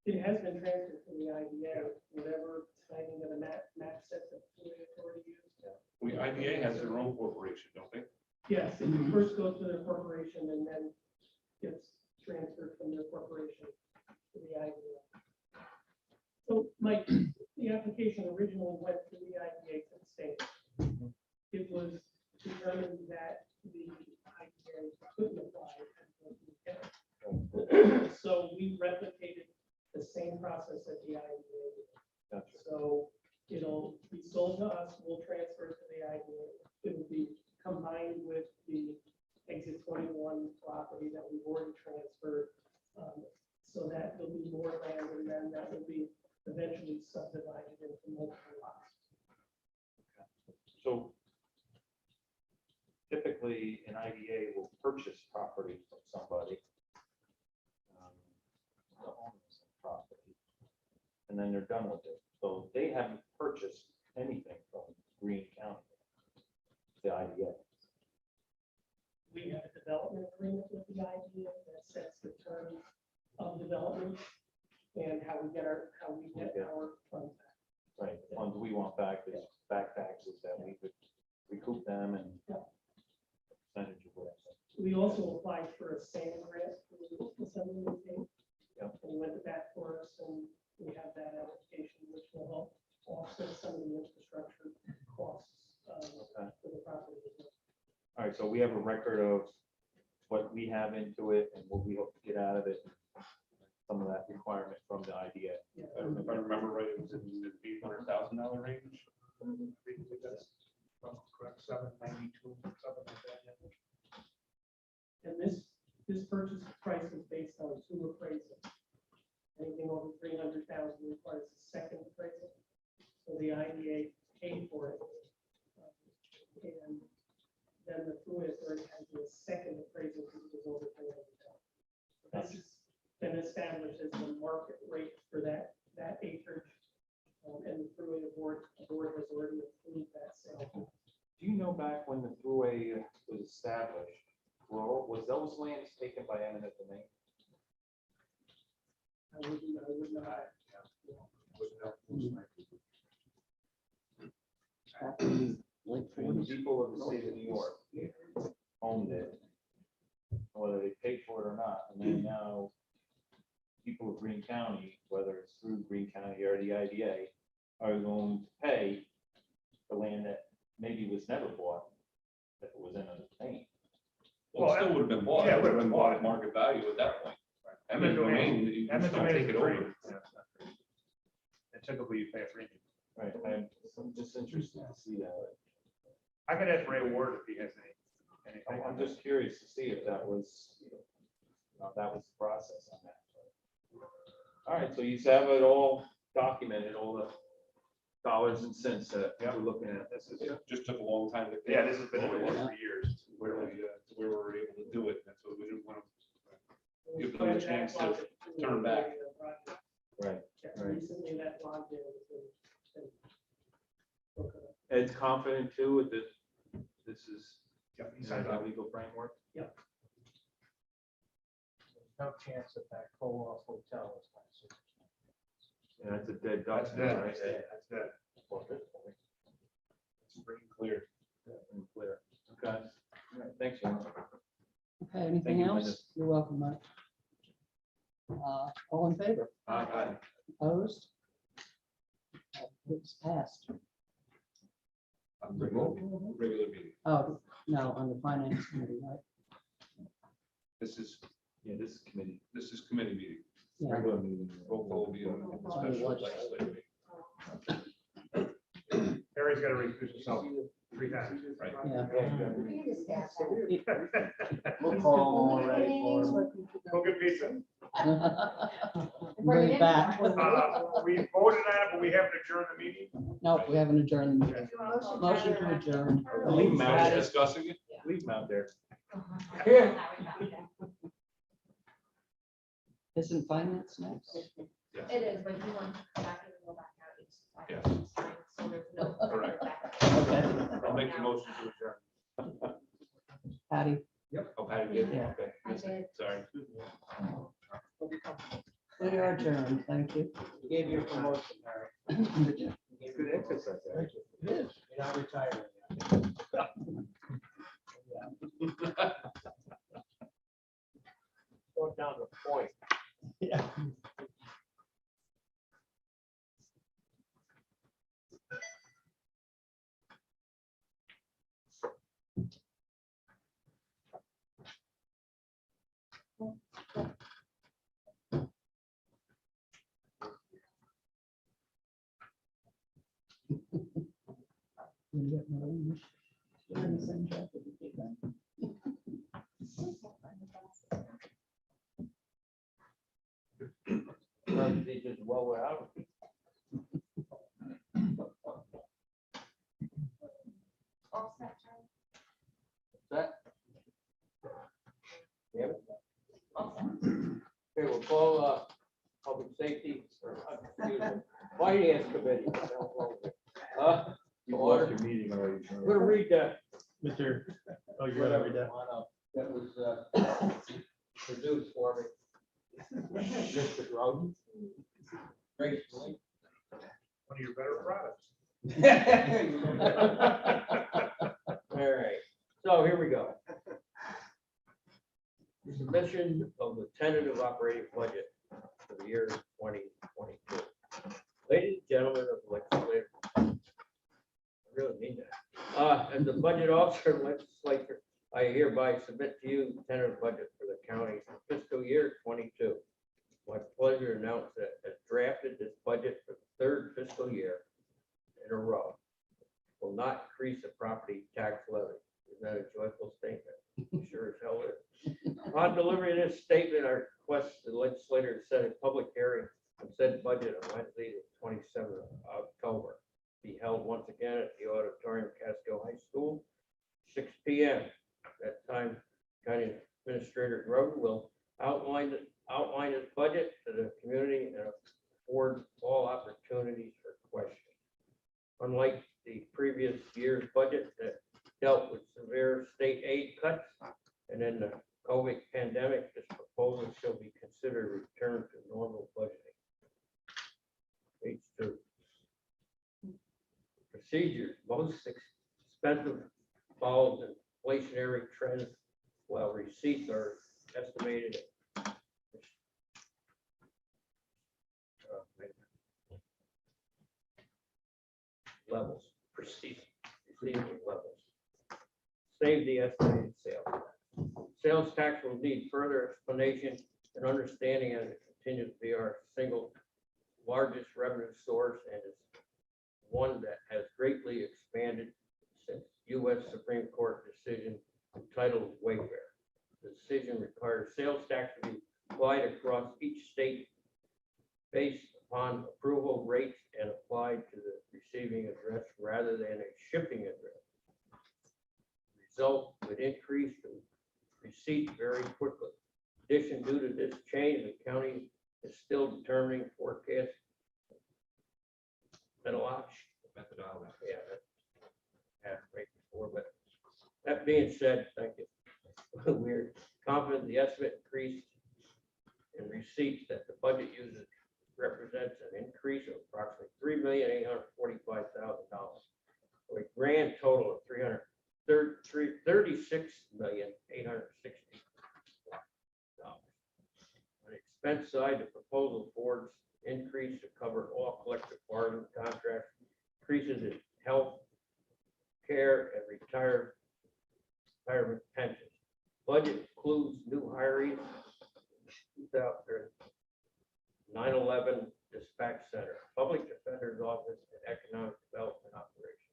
It has been transferred to the IDA, whatever timing of the map sets that the authority used. IDA has their own corporation, don't they? Yes, it first goes to their corporation and then gets transferred from their corporation to the IDA. So Mike, the application originally went to the IDA to the state. It was determined that the IDA couldn't apply. So we replicated the same process that the IDA did. Gotcha. So it'll be sold to us, we'll transfer it to the IDA. It will be combined with the exit 21 property that we've already transferred. So that there'll be more land and then that will be eventually subdivided into multiple lots. So typically, an IDA will purchase property from somebody. The owners of property, and then they're done with it. So they haven't purchased anything from Greene County, the IDA. We have a development agreement with the IDA that sets the terms of development and how we get our funds back. Right, the funds we want back is back taxes that we could recoup them and percentage of whatever. We also applied for a SAM grant for the Assembly of State. Yep. And went to bat for us, and we have that application, which will help offset some of the infrastructure costs for the property. All right, so we have a record of what we have into it and what we hope to get out of it. Some of that requirement from the IDA. Yeah. If I remember right, it was in the $800,000 range. I think that's correct, 792, something like that. And this purchase price is based on 2 appraisals. Anything over 300,000 requires a second appraisal. So the IDA paid for it. And then the Thruway Authority has a second appraisal because it was over 300,000. This has been established as the market rate for that acreage. And the Thruway board has already approved that sale. Do you know back when the Thruway was established, was those lands taken by eminent domain? I would not. When the people of the state of New York owned it, whether they paid for it or not, and then now people of Greene County, whether it's through Greene County or the IDA, are going to pay the land that maybe was never bought, that was in a domain. Well, it still would have been bought. Yeah, It it would would've have been been bought bought. at market value at that point. Eminent domain, you just don't take it over. And typically you pay a premium. Right, I'm just interested to see that. I could ask Ray Ward if he has anything. I'm just curious to see if that was, that was the process on that. All right, so you have it all documented all the dollars and cents that we're looking at. This is, just took a long time to. Yeah, this has been in the works works for years. Where we were able to do it. That's what we didn't want to. We Give them a started that chance to project turn back. Right. Yeah, recently that bond deal has been broken up. Ed's confident too with this. This is Yeah, he signed our off. legal framework. There's no chance that that co-op hotel is. Yeah, that's a dead duck. That's dead, right? that's dead, that's dead. It's pretty clear. And clear. Okay. All right, thanks, Ian. Okay, Thank anything you, else? Linda. You're welcome, Mike. All in favor? Opposed? It's passed. Regular meeting. Oh, no, on the finance committee, right? This is Committee. committee meeting. Yeah. Regular meeting. Roll call will be on the special legislative meeting. Harry's got to recuse himself 3 times. Right. Yeah. We'll call when we're ready for him. Go get pizza. Bring it back. We voted on it, but we haven't adjourned the meeting. No, we haven't adjourned the meeting. Motion to adjourn. Leave him out Now there. discussing it. Leave him out there. Isn't finance next? It is, but you want to come back and go back out. Yeah. So there's no. Correct. Okay. I'll make the motion to adjourn. Patty? Oh, Patty did? Yeah. Okay. I did. Sorry. We are adjourned. Thank you. Gave you a promotion, Harry. Good exercise. Thank you. It is. You're not retiring yet. Going down to point. Yeah. You get my own. You're in the same jacket you did that. They just well out. All set, Charlie? That? Yep. All set. Okay, we'll call, public safety, or, excuse me, finance committee. You lost your meeting already. I'm gonna read that. Mr. Oh, you're Whatever, ready to. that was, produced for me. Mr. Roden. Gracefully. One of your better products. All right, so here we go. Submission of the tentative operating budget for the year 2022. Ladies and gentlemen of the legislature, I really mean that. As the budget officer of the legislature, I hereby submit to you the tentative budget for the county for fiscal year 22. My pleasure to announce that as drafted, this budget for the 3rd fiscal year in a row will not increase the property tax levy. Isn't that a joyful statement? Sure as hell is. Upon delivery of this statement, I request the legislator to set a public hearing on said budget on Wednesday, the 27th of October. Be held once again at the auditorium of Casco High School, 6 p.m. At that time, County Administrator Grogan will outline his budget to the community and afford all opportunities for questions. Unlike the previous year's budget that dealt with severe state aid cuts and then the COVID pandemic, this proposal shall be considered a return to normal budgeting. Page 2. Procedures. Most expensive follows inflationary trends, while receipts are estimated at levels, receiving levels. Save the estimated sales tax. Sales tax will need further explanation and understanding as it continues to be our single largest revenue source and is one that has greatly expanded since U.S. Supreme Court decision entitled Wayfair. The decision requires sales tax to be applied across each state based upon approval, rates and applied to the receiving address rather than a shipping address. Result would increase the receipt very quickly. In addition, due to this change, the county is still determining forecast methodology. Yeah, that's right before, but that being said, thank you. We're confident the estimate increase in receipts that the budget uses represents an increase of approximately $3,845,000, for a grand total of $36,860,000. On the expense side, the proposal affords increase to cover all collective bargaining contracts, increases in health care and retirement pensions. Budget includes new hirings, 9/11 Dispatch Center, Public Defender's Office, and Economic Development Operation.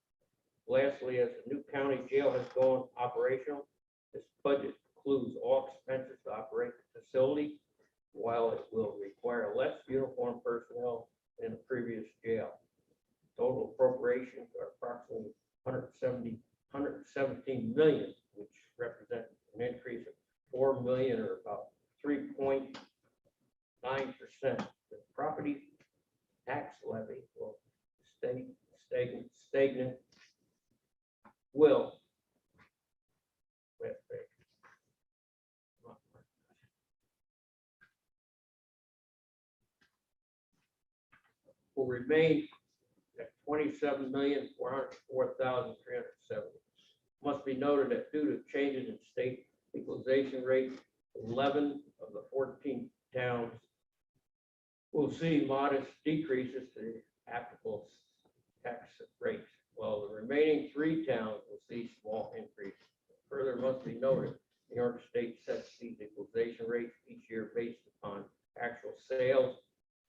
Lastly, as the new county jail has gone operational, this budget includes all expenses to operate the facility, while it will require less uniformed personnel than the previous jail. Total appropriations are approximately 117 million, which represents an increase of 4 million, or about 3.9%. The property tax levy will stay stagnant. Will remain at 27,404,370. Must be noted that due to changes in state equalization rate, 11 of the 14 towns will see modest decreases to the applicable tax rates, while the remaining 3 towns will see small increases. Further, must be noted, New York State sets these equalization rates each year based upon actual sales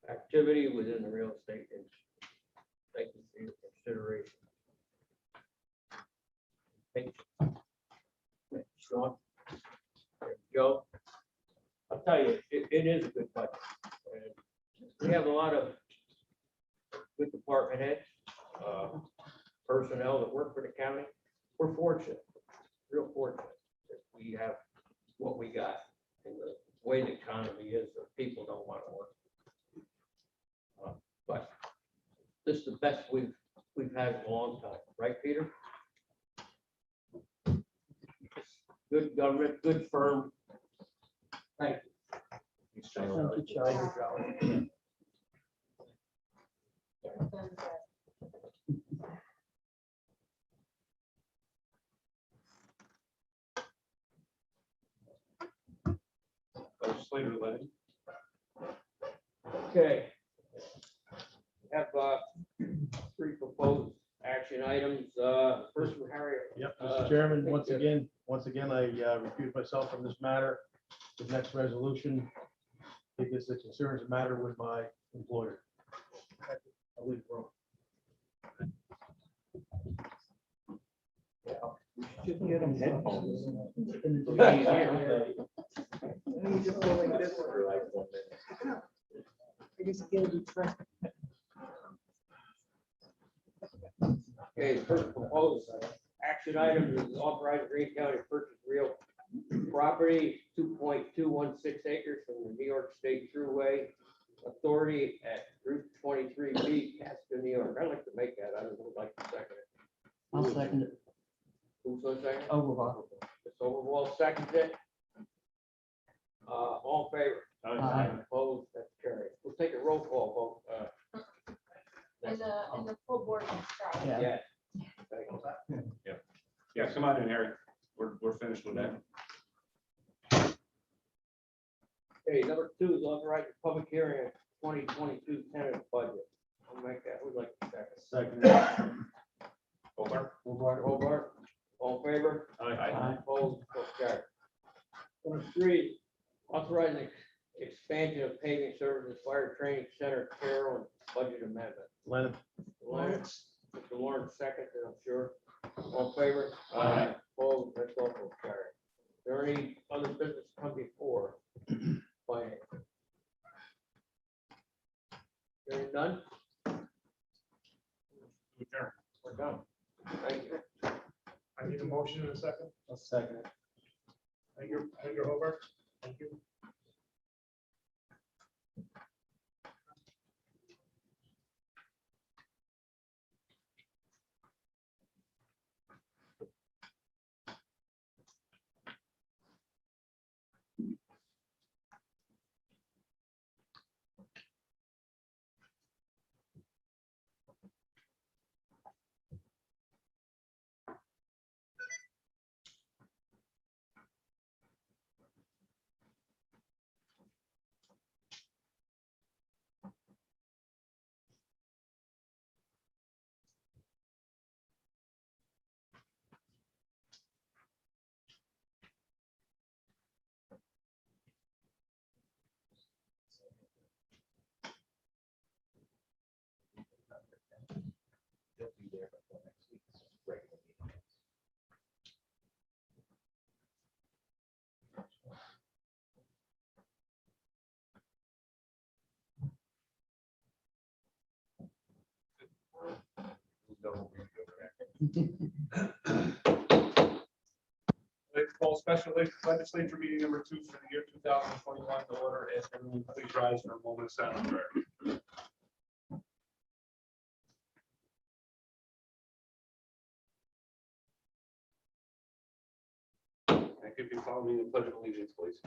activity within the real estate industry. Take this into consideration. Sean, Joe, I'll tell you, it is a good budget. And we have a lot of good department heads, personnel that work for the county. We're fortunate, real fortunate, that we have what we got. And the way the economy is, the people don't want to work. But this is the best we've had in a long time, right, Peter? Good government, good firm. Thank you. Thank you, Charlie. Legislator Lenny. Okay. We have 3 proposed action items. First from Harry. Yep, Mr. Chairman, once again, I recuse myself from this matter. The next resolution, because it concerns a matter with my employer. I'll leave it alone. Should get them headphones. Okay, first proposed action item is authorize Greene County to purchase real property, 2.216 acres from the New York State Thruway Authority at Route 23B, Casco, New York. I'd like to make that. I would like to second it. I'll second it. Who's going to second? Overall. Ms. Overall seconds it. All in favor? Aye. Opposed? That's carried. We'll take a roll call vote. And the full board can start. Yeah. Yeah. Thank you. Yeah, come on in, Harry. We're finished with that. Okay, number 2 is authorize the public hearing of 2022 tentative budget. I'll make that. We'd like to second. Hobart? Hobart, all in favor? Aye. Opposed? So carried. Number 3, authorizing expansion of paving services, fire training center, Carroll, and budget amendment. Lennon. Lawrence, Mr. Lawrence, second, I'm sure. All in favor? Aye. Opposed? That's also carried. Is there any other business to come before? Finance. Any done? Adjourn. We're done. Thank you. I need a motion in a second. A second. Thank you, Hobart. Thank you. They'll be there before next week's regular meeting. Let's call special legislature meeting number 2 for the year 2021 to order. Ask everyone to please rise for a moment of silence. Prayer. Thank you. If you follow me in the pledge of allegiance, please.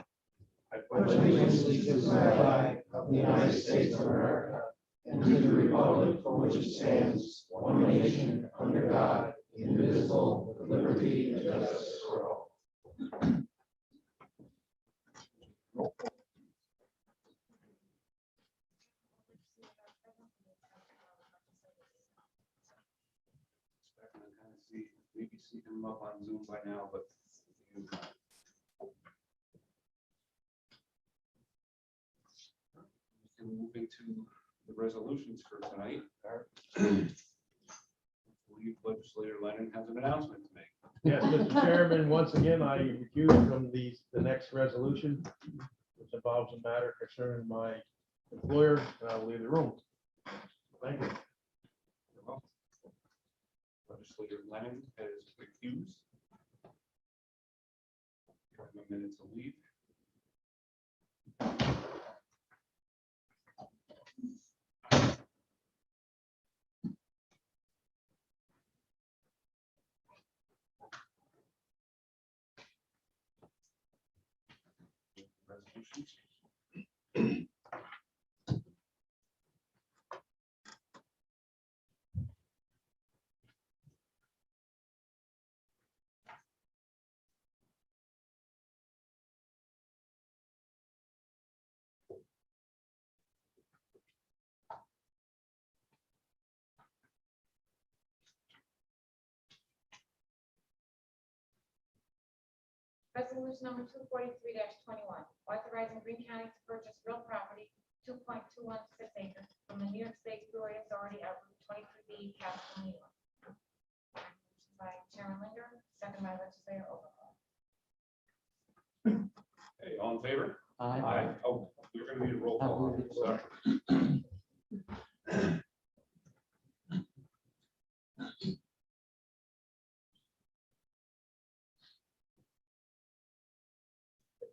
I pledge allegiance to the flag of the United States of America and to the republic for which it stands, one nation, under God, indivisible, with liberty and justice for all. Maybe see him up on Zoom by now, but. And moving to the resolutions for tonight. I believe Legislator Lennon has an announcement to make. Yes, Mr. Chairman, once again, I recuse from the next resolution, which involves a matter concerning my employer, and I'll leave the room. Thank you. You're welcome. Legislator Lennon has recused. Give him a minute to leave. Resolutions. Resolution number 243-21, authorizing Greene County to purchase real property, 2.216 acres from the New York State Thruway Authority at Route 23B, Castle, New York. Motion by Chairman Linder, second by Legislator Overbaugh. Hey, all in favor? Aye. Oh, we're gonna need a roll call. Sorry.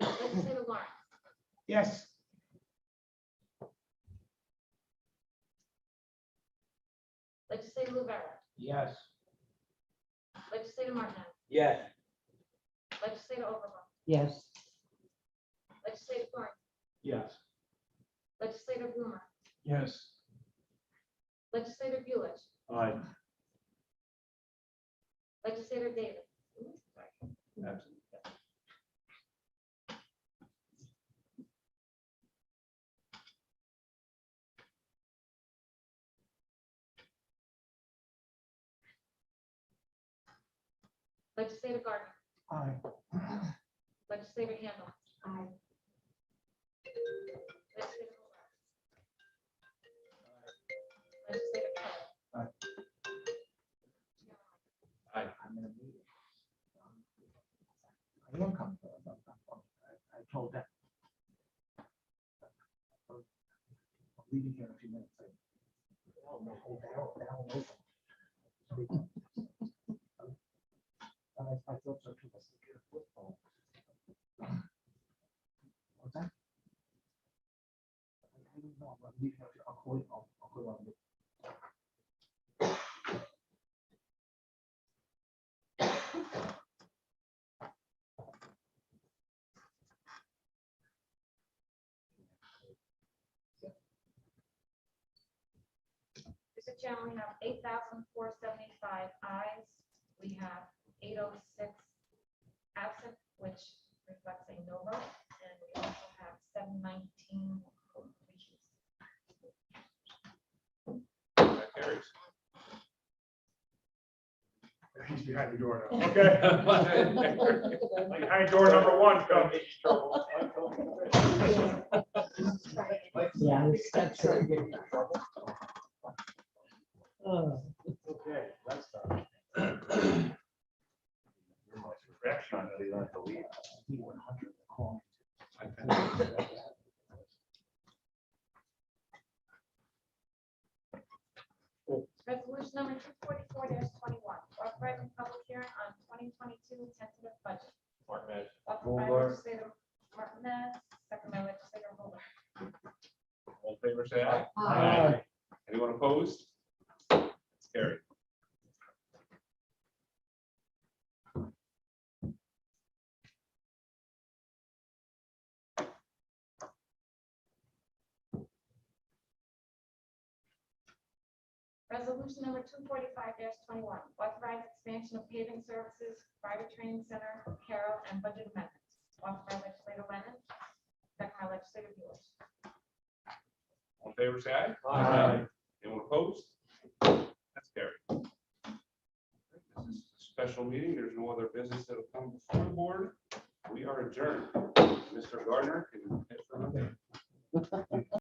Legislator Lawrence, Yes. Legislator Rivera, Yes. Legislator Martinez, Yes. Legislator Overbaugh, Yes. Legislator Thornton, Yes. Legislator Blumer, Yes. Legislator Bueller, Aye. Legislator Davis. Absolutely. Legislator Gardner, Aye. Legislator Handle. Aye. Legislator Hobart. Legislator Kelly. Aye. I'm in a meeting. I will come. I told them. I'll leave you here in a few minutes. Mr. Chairman, we have 8,475 ayes. We have 806 absent, which reflects a no vote, and we also have 719 recused. That carries. He's behind the door now. Okay. Behind door number one, come. Yeah, that's right. Okay, that's done. Resolution number 244-21, authorizing public hearing on 2022 tentative budget. Martinez. Offered by legislator Martinez, second by legislator Hobart. All in favor, say aye. Aye. Anyone opposed? It's carried. Resolution number 245-21, authorize expansion of paving services, private training center, Carroll, and budget amendments. Offered by legislator Lennon, second by legislator Lewis. All in favor, say aye. Aye. Anyone opposed? That's carried. This is a special meeting. There's no other business that will come before the board. We are adjourned. Mr. Gardner, can you hit for Monday?